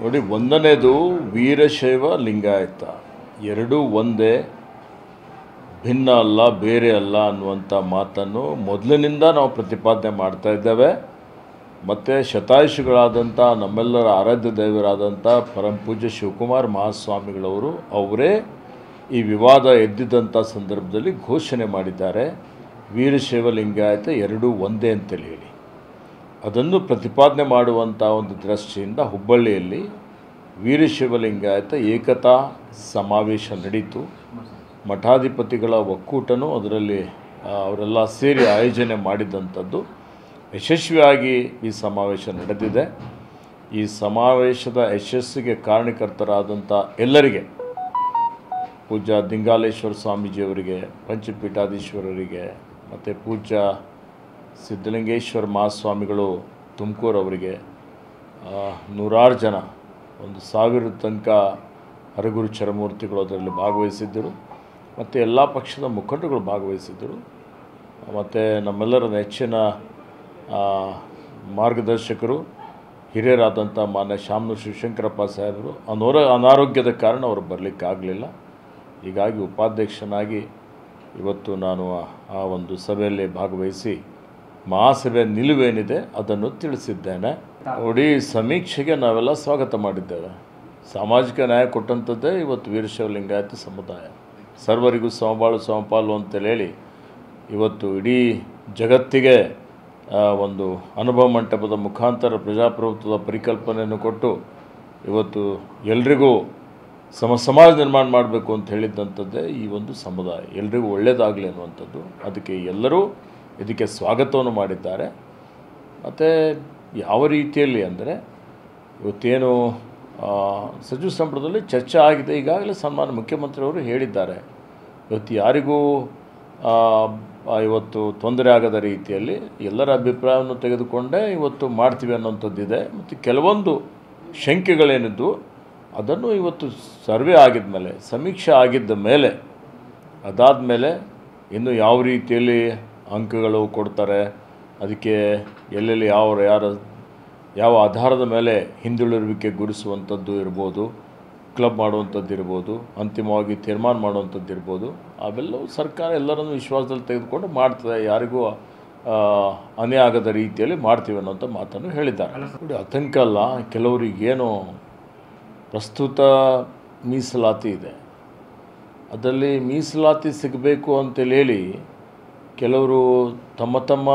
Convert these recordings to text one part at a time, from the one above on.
ನೋಡಿ, ಒಂದನೇದು ವೀರಶೈವ ಲಿಂಗಾಯತ ಎರಡೂ ಒಂದೇ, ಭಿನ್ನ ಅಲ್ಲ, ಬೇರೆ ಅಲ್ಲ ಅನ್ನುವಂಥ ಮಾತನ್ನು ಮೊದಲಿನಿಂದ ನಾವು ಪ್ರತಿಪಾದನೆ ಮಾಡ್ತಾ ಇದ್ದೇವೆ. ಮತ್ತು ಶತಾಯುಷಿಗಳಾದಂಥ ನಮ್ಮೆಲ್ಲರ ಆರಾಧ್ಯ ದೈವರಾದಂಥ ಪರಮಪೂಜ್ಯ ಶಿವಕುಮಾರ ಮಹಾಸ್ವಾಮಿಗಳವರು ಅವರೇ ಈ ವಿವಾದ ಎದ್ದಿದ್ದಂಥ ಸಂದರ್ಭದಲ್ಲಿ ಘೋಷಣೆ ಮಾಡಿದ್ದಾರೆ, ವೀರಶೈವ ಲಿಂಗಾಯತ ಎರಡೂ ಒಂದೇ ಅಂತೇಳಿ ಹೇಳಿ. ಅದನ್ನು ಪ್ರತಿಪಾದನೆ ಮಾಡುವಂಥ ಒಂದು ದೃಷ್ಟಿಯಿಂದ ಹುಬ್ಬಳ್ಳಿಯಲ್ಲಿ ವೀರಶೈವ ಲಿಂಗಾಯತ ಏಕತಾ ಸಮಾವೇಶ ನಡೀತು. ಮಠಾಧಿಪತಿಗಳ ಒಕ್ಕೂಟನೂ ಅದರಲ್ಲಿ ಅವರೆಲ್ಲ ಸೇರಿ ಆಯೋಜನೆ ಮಾಡಿದಂಥದ್ದು. ಯಶಸ್ವಿಯಾಗಿ ಈ ಸಮಾವೇಶ ನಡೆದಿದೆ. ಈ ಸಮಾವೇಶದ ಯಶಸ್ಸಿಗೆ ಕಾರಣಕರ್ತರಾದಂಥ ಎಲ್ಲರಿಗೆ, ಪೂಜ್ಯ ದಿಂಗಾಲೇಶ್ವರ ಸ್ವಾಮೀಜಿಯವರಿಗೆ, ಪಂಚಪೀಠಾಧೀಶ್ವರರಿಗೆ, ಮತ್ತು ಪೂಜ್ಯ ಸಿದ್ಧಲಿಂಗೇಶ್ವರ ಮಹಾಸ್ವಾಮಿಗಳು ತುಮಕೂರವರಿಗೆ, ನೂರಾರು ಜನ, 1000 ತನಕ ಹರಗುರು ಚರಮೂರ್ತಿಗಳು ಅದರಲ್ಲಿ ಭಾಗವಹಿಸಿದ್ದರು. ಮತ್ತು ಎಲ್ಲ ಪಕ್ಷದ ಮುಖಂಡರುಗಳು ಭಾಗವಹಿಸಿದ್ದರು. ಮತ್ತು ನಮ್ಮೆಲ್ಲರ ನೆಚ್ಚಿನ ಮಾರ್ಗದರ್ಶಕರು ಹಿರಿಯರಾದಂಥ ಮಾನ್ಯ ಶಾಮನೂರು ಶಿವಶಂಕರಪ್ಪ ಸಾಹೇಬರು ಅನಾರೋಗ್ಯದ ಕಾರಣ ಅವರು ಬರಲಿಕ್ಕಾಗಲಿಲ್ಲ. ಹೀಗಾಗಿ ಉಪಾಧ್ಯಕ್ಷನಾಗಿ ಇವತ್ತು ನಾನು ಆ ಒಂದು ಸಭೆಯಲ್ಲಿ ಭಾಗವಹಿಸಿ ಮಹಾಸಭೆಯ ನಿಲುವೇನಿದೆ ಅದನ್ನು ತಿಳಿಸಿದ್ದೇನೆ. ನೋಡಿ, ಸಮೀಕ್ಷೆಗೆ ನಾವೆಲ್ಲ ಸ್ವಾಗತ ಮಾಡಿದ್ದೇವೆ. ಸಾಮಾಜಿಕ ನ್ಯಾಯ ಕೊಟ್ಟಂಥದ್ದೇ ಇವತ್ತು ವೀರಶೈವ ಲಿಂಗಾಯತ ಸಮುದಾಯ. ಸರ್ವರಿಗೂ ಸಮಬಾಳು ಸಮಪಾಲು ಅಂತೇಳಿ ಇವತ್ತು ಇಡೀ ಜಗತ್ತಿಗೆ ಒಂದು ಅನುಭವ ಮಂಟಪದ ಮುಖಾಂತರ ಪ್ರಜಾಪ್ರಭುತ್ವದ ಪರಿಕಲ್ಪನೆಯನ್ನು ಕೊಟ್ಟು ಇವತ್ತು ಎಲ್ರಿಗೂ ಸಮಾಜ ನಿರ್ಮಾಣ ಮಾಡಬೇಕು ಅಂತ ಹೇಳಿದ್ದಂಥದ್ದೇ ಈ ಒಂದು ಸಮುದಾಯ. ಎಲ್ರಿಗೂ ಒಳ್ಳೆಯದಾಗಲಿ ಅನ್ನುವಂಥದ್ದು. ಅದಕ್ಕೆ ಎಲ್ಲರೂ ಇದಕ್ಕೆ ಸ್ವಾಗತವನ್ನು ಮಾಡಿದ್ದಾರೆ. ಮತ್ತು ಯಾವ ರೀತಿಯಲ್ಲಿ ಅಂದರೆ, ಇವತ್ತೇನು ಸಚಿವ ಸಂಪುಟದಲ್ಲಿ ಚರ್ಚೆ ಆಗಿದೆ. ಈಗಾಗಲೇ ಸನ್ಮಾನ್ಯ ಮುಖ್ಯಮಂತ್ರಿಯವರು ಹೇಳಿದ್ದಾರೆ, ಇವತ್ತು ಯಾರಿಗೂ ಇವತ್ತು ತೊಂದರೆ ಆಗದ ರೀತಿಯಲ್ಲಿ ಎಲ್ಲರ ಅಭಿಪ್ರಾಯವನ್ನು ತೆಗೆದುಕೊಂಡೇ ಇವತ್ತು ಮಾಡ್ತೀವಿ ಅನ್ನೋಂಥದ್ದಿದೆ. ಮತ್ತು ಕೆಲವೊಂದು ಶಂಕೆಗಳೇನಿದ್ದು ಅದನ್ನು ಇವತ್ತು ಸರ್ವೆ ಆಗಿದ ಮೇಲೆ, ಸಮೀಕ್ಷೆ ಆಗಿದ್ದ ಮೇಲೆ, ಅದಾದ ಮೇಲೆ ಇನ್ನು ಯಾವ ರೀತಿಯಲ್ಲಿ ಅಂಕಗಳು ಕೊಡ್ತಾರೆ, ಅದಕ್ಕೆ ಎಲ್ಲೆಲ್ಲಿ ಯಾವ ಆಧಾರದ ಮೇಲೆ ಹಿಂದುಳಿರುವಿಕೆ ಗುರುಸುವಂಥದ್ದು ಇರ್ಬೋದು, ಕ್ಲಬ್ ಮಾಡುವಂಥದ್ದು ಇರ್ಬೋದು, ಅಂತಿಮವಾಗಿ ತೀರ್ಮಾನ ಮಾಡುವಂಥದ್ದು ಇರ್ಬೋದು, ಅವೆಲ್ಲವೂ ಸರ್ಕಾರ ಎಲ್ಲರನ್ನೂ ವಿಶ್ವಾಸದಲ್ಲಿ ತೆಗೆದುಕೊಂಡು ಮಾಡ್ತದೆ. ಯಾರಿಗೂ ಅನ್ಯಾಯ ಆಗದ ರೀತಿಯಲ್ಲಿ ಮಾಡ್ತೀವಿ ಅನ್ನೋಂಥ ಮಾತನ್ನು ಹೇಳಿದ್ದಾರೆ. ನೋಡಿ, ಆತಂಕ ಅಲ್ಲ. ಕೆಲವರಿಗೇನು ಪ್ರಸ್ತುತ ಮೀಸಲಾತಿ ಇದೆ, ಅದರಲ್ಲಿ ಮೀಸಲಾತಿ ಸಿಗಬೇಕು ಅಂತೇಳಿ ಹೇಳಿ ಕೆಲವರು ತಮ್ಮ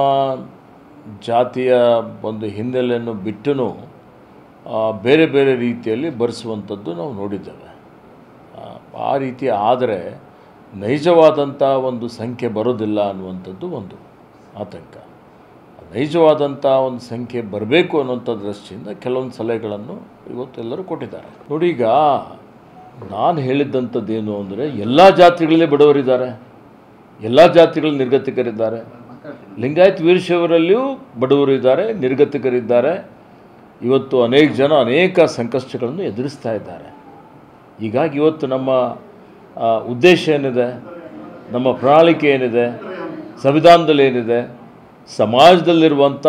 ಜಾತಿಯ ಒಂದು ಹಿನ್ನೆಲೆಯನ್ನು ಬಿಟ್ಟು ಬೇರೆ ಬೇರೆ ರೀತಿಯಲ್ಲಿ ಬರೆಸುವಂಥದ್ದು ನಾವು ನೋಡಿದ್ದೇವೆ. ಆ ರೀತಿ ಆದರೆ ನೈಜವಾದಂಥ ಒಂದು ಸಂಖ್ಯೆ ಬರೋದಿಲ್ಲ ಅನ್ನುವಂಥದ್ದು ಒಂದು ಆತಂಕ. ನೈಜವಾದಂಥ ಒಂದು ಸಂಖ್ಯೆ ಬರಬೇಕು ಅನ್ನುವಂಥ ದೃಷ್ಟಿಯಿಂದ ಕೆಲವೊಂದು ಸಲಹೆಗಳನ್ನು ಇವತ್ತೆಲ್ಲರೂ ಕೊಟ್ಟಿದ್ದಾರೆ. ನೋಡಿ, ಈಗ ನಾನು ಹೇಳಿದ್ದಂಥದ್ದೇನು ಅಂದರೆ, ಎಲ್ಲ ಜಾತಿಗಳಲ್ಲೇ ಬಡವರಿದ್ದಾರೆ, ಎಲ್ಲ ಜಾತಿಗಳು ನಿರ್ಗತಿಕರಿದ್ದಾರೆ. ಲಿಂಗಾಯತ ವೀರಶೈವರಲ್ಲಿಯೂ ಬಡವರು ಇದ್ದಾರೆ, ನಿರ್ಗತಿಕರಿದ್ದಾರೆ. ಇವತ್ತು ಅನೇಕ ಜನ ಅನೇಕ ಸಂಕಷ್ಟಗಳನ್ನು ಎದುರಿಸ್ತಾ ಇದ್ದಾರೆ. ಹೀಗಾಗಿ ಇವತ್ತು ನಮ್ಮ ಉದ್ದೇಶ ಏನಿದೆ, ನಮ್ಮ ಪ್ರಣಾಳಿಕೆ ಏನಿದೆ, ಸಂವಿಧಾನದಲ್ಲಿ ಏನಿದೆ, ಸಮಾಜದಲ್ಲಿರುವಂಥ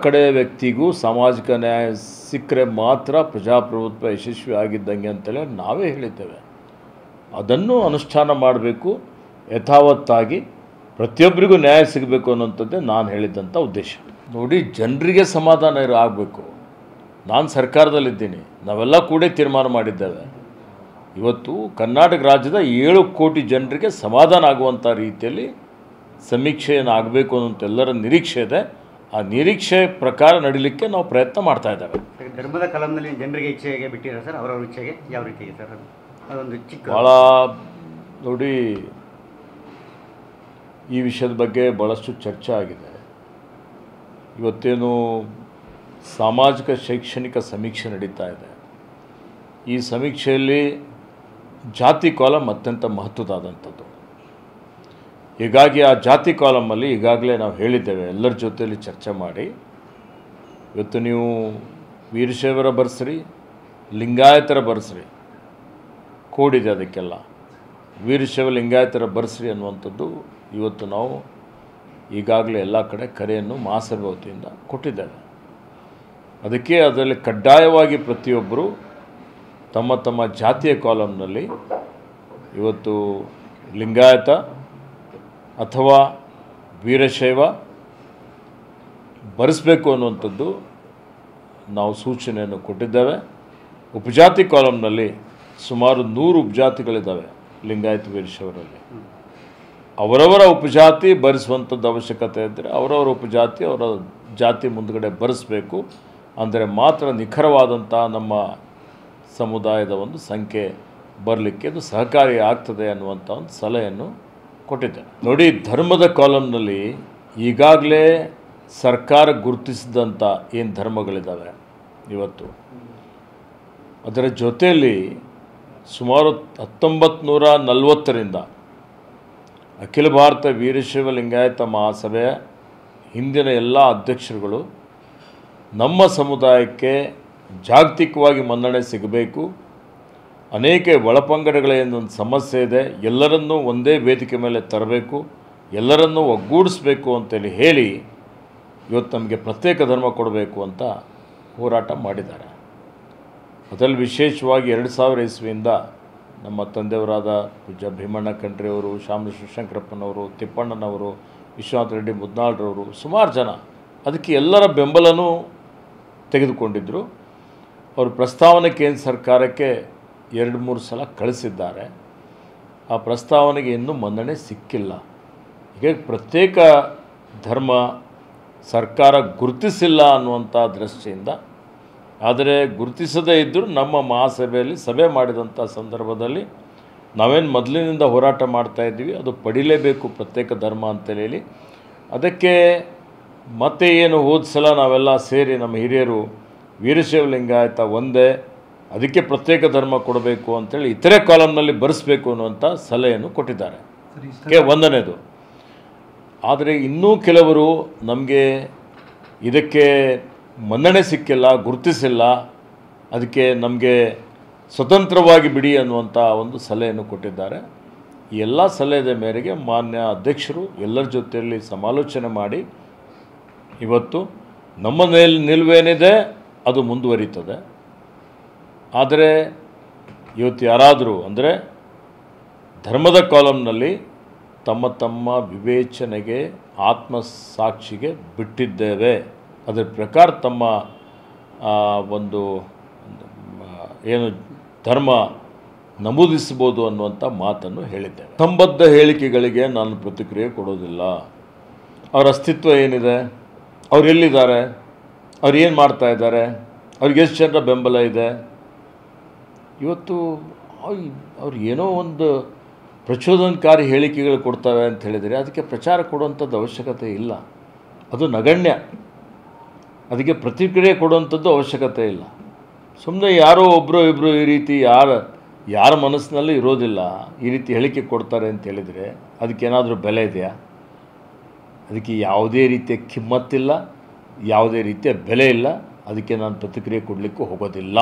ಕಡೆಯ ವ್ಯಕ್ತಿಗೂ ಸಾಮಾಜಿಕ ನ್ಯಾಯ ಸಿಕ್ಕರೆ ಮಾತ್ರ ಪ್ರಜಾಪ್ರಭುತ್ವ ಯಶಸ್ವಿ ಆಗಿದ್ದಂಗೆ ಅಂತೇಳಿ ನಾವೇ ಹೇಳಿದ್ದೇವೆ. ಅದನ್ನು ಅನುಷ್ಠಾನ ಮಾಡಬೇಕು. ಯಥಾವತ್ತಾಗಿ ಪ್ರತಿಯೊಬ್ಬರಿಗೂ ನ್ಯಾಯ ಸಿಗಬೇಕು ಅನ್ನೋಂಥದ್ದೇ ನಾನು ಹೇಳಿದ್ದಂಥ ಉದ್ದೇಶ. ನೋಡಿ, ಜನರಿಗೆ ಸಮಾಧಾನ ಆಗಬೇಕು. ನಾನು ಸರ್ಕಾರದಲ್ಲಿದ್ದೀನಿ, ನಾವೆಲ್ಲ ಕೂಡ ತೀರ್ಮಾನ ಮಾಡಿದ್ದೇವೆ. ಇವತ್ತು ಕರ್ನಾಟಕ ರಾಜ್ಯದ 7 ಕೋಟಿ ಜನರಿಗೆ ಸಮಾಧಾನ ಆಗುವಂಥ ರೀತಿಯಲ್ಲಿ ಸಮೀಕ್ಷೆಯನ್ನು ಆಗಬೇಕು ಅನ್ನೋಂಥ ಎಲ್ಲರ ನಿರೀಕ್ಷೆ ಇದೆ. ಆ ನಿರೀಕ್ಷೆ ಪ್ರಕಾರ ನಡೀಲಿಕ್ಕೆ ನಾವು ಪ್ರಯತ್ನ ಮಾಡ್ತಾ ಇದ್ದೇವೆ. ಧರ್ಮದ ಕಲಂನಲ್ಲಿ ಜನರಿಗೆ ಇಚ್ಛೆಗೆ ಬಿಟ್ಟಿದ್ದಾರೆ ಸರ್, ಅವರವ್ರ ಇಚ್ಛೆಗೆ ಯಾವ ರೀತಿಗೆ ಸರ್? ಅದೊಂದು ಚಿಕ್ಕ ಭಾಳ ನೋಡಿ, ಈ ವಿಷಯದ ಬಗ್ಗೆ ಭಾಳಷ್ಟು ಚರ್ಚೆ ಆಗಿದೆ. ಇವತ್ತೇನು ಸಾಮಾಜಿಕ ಶೈಕ್ಷಣಿಕ ಸಮೀಕ್ಷೆ ನಡೀತಾ ಇದೆ. ಈ ಸಮೀಕ್ಷೆಯಲ್ಲಿ ಜಾತಿ ಕಾಲಮ್ ಅತ್ಯಂತ ಮಹತ್ವದಾದಂಥದ್ದು. ಹೀಗಾಗಿ ಆ ಜಾತಿ ಕಾಲಮಲ್ಲಿ ಈಗಾಗಲೇ ನಾವು ಹೇಳಿದ್ದೇವೆ, ಎಲ್ಲರ ಜೊತೆಯಲ್ಲಿ ಚರ್ಚೆ ಮಾಡಿ, ಇವತ್ತು ನೀವು ವೀರಶೈವರ ಬರೆಸ್ರಿ, ಲಿಂಗಾಯತರ ಬರೆಸ್ರಿ, ಕೋಡಿದೆ ಅದಕ್ಕೆಲ್ಲ, ವೀರಶೈವ ಲಿಂಗಾಯತರ ಬರೆಸ್ರಿ ಅನ್ನುವಂಥದ್ದು ಇವತ್ತು ನಾವು ಈಗಾಗಲೇ ಎಲ್ಲ ಕಡೆ ಕರೆಯನ್ನು ಮಹಾಸಭೆ ವತಿಯಿಂದ ಕೊಟ್ಟಿದ್ದೇವೆ. ಅದಕ್ಕೆ ಅದರಲ್ಲಿ ಕಡ್ಡಾಯವಾಗಿ ಪ್ರತಿಯೊಬ್ಬರು ತಮ್ಮ ತಮ್ಮ ಜಾತಿಯ ಕಾಲಮ್ನಲ್ಲಿ ಇವತ್ತು ಲಿಂಗಾಯತ ಅಥವಾ ವೀರಶೈವ ಬರೆಸಬೇಕು ಅನ್ನುವಂಥದ್ದು ನಾವು ಸೂಚನೆಯನ್ನು ಕೊಟ್ಟಿದ್ದೇವೆ. ಉಪಜಾತಿ ಕಾಲಮ್ನಲ್ಲಿ ಸುಮಾರು 100 ಉಪಜಾತಿಗಳಿದ್ದಾವೆ ಲಿಂಗಾಯತ ವೀರಶೈವರಲ್ಲಿ. ಅವರವರ ಉಪಜಾತಿ ಬರೆಸುವಂಥದ್ದು ಅವಶ್ಯಕತೆ ಇದ್ದರೆ ಅವರವರ ಉಪಜಾತಿ ಅವರ ಜಾತಿ ಮುಂದುಗಡೆ ಬರೆಸಬೇಕು. ಅಂದರೆ ಮಾತ್ರ ನಿಖರವಾದಂಥ ನಮ್ಮ ಸಮುದಾಯದ ಒಂದು ಸಂಖ್ಯೆ ಬರಲಿಕ್ಕೆ ಇದು ಸಹಕಾರಿ ಆಗ್ತದೆ ಅನ್ನುವಂಥ ಒಂದು ಸಲಹೆಯನ್ನು ಕೊಟ್ಟಿದ್ದೆ. ನೋಡಿ, ಧರ್ಮದ ಕಾಲಮ್ನಲ್ಲಿ ಈಗಾಗಲೇ ಸರ್ಕಾರ ಗುರುತಿಸಿದಂಥ ಏನು ಧರ್ಮಗಳಿದ್ದಾವೆ ಇವತ್ತು, ಅದರ ಜೊತೆಯಲ್ಲಿ ಸುಮಾರು 1940ರಿಂದ ಅಖಿಲ ಭಾರತ ವೀರಶೈವ ಲಿಂಗಾಯತ ಮಹಾಸಭೆಯ ಹಿಂದಿನ ಎಲ್ಲ ಅಧ್ಯಕ್ಷರುಗಳು ನಮ್ಮ ಸಮುದಾಯಕ್ಕೆ ಜಾಗತಿಕವಾಗಿ ಮನ್ನಣೆ ಸಿಗಬೇಕು, ಅನೇಕ ಒಳಪಂಗಡಗಳ ಏನೊಂದು ಸಮಸ್ಯೆ ಇದೆ, ಎಲ್ಲರನ್ನೂ ಒಂದೇ ವೇದಿಕೆ ಮೇಲೆ ತರಬೇಕು, ಎಲ್ಲರನ್ನೂ ಒಗ್ಗೂಡಿಸಬೇಕು ಅಂತೇಳಿ ಹೇಳಿ ಇವತ್ತು ನಮಗೆ ಪ್ರತ್ಯೇಕ ಧರ್ಮ ಕೊಡಬೇಕು ಅಂತ ಹೋರಾಟ ಮಾಡಿದ್ದಾರೆ. ಅದರಲ್ಲಿ ವಿಶೇಷವಾಗಿ 2000 ಇಸ್ವಿಯಿಂದ ನಮ್ಮ ತಂದೆಯವರಾದ ಪೂಜ್ಯ ಭೀಮಣ್ಣ ಖಂಡ್ರೆಯವರು, ಶಾಮರ ಶಿವಶಂಕರಪ್ಪನವರು, ತಿಪ್ಪಣ್ಣನವರು, ವಿಶ್ವನಾಥ ರೆಡ್ಡಿ ಮುದ್ನಾಳ್ರವರು, ಸುಮಾರು ಜನ ಅದಕ್ಕೆ ಎಲ್ಲರ ಬೆಂಬಲನೂ ತೆಗೆದುಕೊಂಡಿದ್ದರು. ಅವರು ಪ್ರಸ್ತಾವನೆ ಕೇಂದ್ರ ಸರ್ಕಾರಕ್ಕೆ 2-3 ಸಲ ಕಳಿಸಿದ್ದಾರೆ. ಆ ಪ್ರಸ್ತಾವನೆಗೆ ಇನ್ನೂ ಮನ್ನಣೆ ಸಿಕ್ಕಿಲ್ಲ. ಹೀಗೆ ಪ್ರತ್ಯೇಕ ಧರ್ಮ ಸರ್ಕಾರ ಗುರುತಿಸಿಲ್ಲ ಅನ್ನುವಂಥ ದೃಷ್ಟಿಯಿಂದ, ಆದರೆ ಗುರುತಿಸದೇ ಇದ್ದರೂ ನಮ್ಮ ಮಹಾಸಭೆಯಲ್ಲಿ ಸಭೆ ಮಾಡಿದಂಥ ಸಂದರ್ಭದಲ್ಲಿ ನಾವೇನು ಮೊದಲಿನಿಂದ ಹೋರಾಟ ಮಾಡ್ತಾಯಿದ್ದೀವಿ ಅದು ಪಡಿಲೇಬೇಕು ಪ್ರತ್ಯೇಕ ಧರ್ಮ ಅಂತೇಳಿ. ಅದಕ್ಕೆ ಮತ್ತೆ ಏನು ಹೋದ ಸಲ ನಾವೆಲ್ಲ ಸೇರಿ ನಮ್ಮ ಹಿರಿಯರು ವೀರಶೈವ ಲಿಂಗಾಯತ ಒಂದೇ, ಅದಕ್ಕೆ ಪ್ರತ್ಯೇಕ ಧರ್ಮ ಕೊಡಬೇಕು ಅಂತೇಳಿ ಇತರೆ ಕಾಲಮ್ನಲ್ಲಿ ಬರೆಸಬೇಕು ಅನ್ನುವಂಥ ಸಲಹೆಯನ್ನು ಕೊಟ್ಟಿದ್ದಾರೆ. ಒಂದನೇದು. ಆದರೆ ಇನ್ನೂ ಕೆಲವರು ನಮಗೆ ಇದಕ್ಕೆ ಮನ್ನಣೆ ಸಿಕ್ಕಿಲ್ಲ, ಗುರುತಿಸಿಲ್ಲ, ಅದಕ್ಕೆ ನಮಗೆ ಸ್ವತಂತ್ರವಾಗಿ ಬಿಡಿ ಅನ್ನುವಂಥ ಒಂದು ಸಲಹೆಯನ್ನು ಕೊಟ್ಟಿದ್ದಾರೆ. ಈ ಎಲ್ಲ ಸಲಹೆಯ ಮೇರೆಗೆ ಮಾನ್ಯ ಅಧ್ಯಕ್ಷರು ಎಲ್ಲರ ಜೊತೆಯಲ್ಲಿ ಸಮಾಲೋಚನೆ ಮಾಡಿ ಇವತ್ತು ನಮ್ಮ ನಿಲುವೇನಿದೆ ಅದು ಮುಂದುವರಿತದೆ. ಆದರೆ ಇವತ್ತು ಯಾರಾದರೂ ಅಂದರೆ ಧರ್ಮದ ಕಾಲಮ್ನಲ್ಲಿ ತಮ್ಮ ತಮ್ಮ ವಿವೇಚನೆಗೆ ಆತ್ಮಸಾಕ್ಷಿಗೆ ಬಿಟ್ಟಿದ್ದೇವೆ, ಅದರ ಪ್ರಕಾರ ತಮ್ಮ ಒಂದು ಏನು ಧರ್ಮ ನಮೂದಿಸಬಹುದು ಅನ್ನುವಂಥ ಮಾತನ್ನು ಹೇಳಿದ್ದೇವೆ. ಸಂಬದ್ಧ ಹೇಳಿಕೆಗಳಿಗೆ ನಾನು ಪ್ರತಿಕ್ರಿಯೆ ಕೊಡೋದಿಲ್ಲ. ಅವರ ಅಸ್ತಿತ್ವ ಏನಿದೆ, ಅವ್ರು ಎಲ್ಲಿದ್ದಾರೆ, ಅವ್ರು ಏನು ಮಾಡ್ತಾಯಿದ್ದಾರೆ, ಅವ್ರಿಗೆ ಎಷ್ಟು ಜನರ ಬೆಂಬಲ ಇದೆ. ಇವತ್ತು ಅವ್ರು ಏನೋ ಒಂದು ಪ್ರಚೋದನಕಾರಿ ಹೇಳಿಕೆಗಳು ಕೊಡ್ತವೆ ಅಂತ ಹೇಳಿದರೆ ಅದಕ್ಕೆ ಪ್ರಚಾರ ಕೊಡುವಂಥದ್ದು ಅವಶ್ಯಕತೆ ಇಲ್ಲ, ಅದು ನಗಣ್ಯ. ಅದಕ್ಕೆ ಪ್ರತಿಕ್ರಿಯೆ ಕೊಡುವಂಥದ್ದು ಅವಶ್ಯಕತೆ ಇಲ್ಲ. ಸುಮ್ಮನೆ ಯಾರೋ ಒಬ್ಬರು ಇಬ್ಬರು ಈ ರೀತಿ ಯಾರ ಮನಸ್ಸಿನಲ್ಲಿ ಇರೋದಿಲ್ಲ ಈ ರೀತಿ ಹೇಳಿಕೆ ಕೊಡ್ತಾರೆ ಅಂತ ಹೇಳಿದರೆ ಅದಕ್ಕೇನಾದರೂ ಬೆಲೆ ಇದೆಯಾ? ಅದಕ್ಕೆ ಯಾವುದೇ ರೀತಿಯ ಕಿಮ್ಮತ್ತಿಲ್ಲ, ಯಾವುದೇ ರೀತಿಯ ಬೆಲೆ ಇಲ್ಲ. ಅದಕ್ಕೆ ನಾನು ಪ್ರತಿಕ್ರಿಯೆ ಕೊಡಲಿಕ್ಕೂ ಹೋಗೋದಿಲ್ಲ.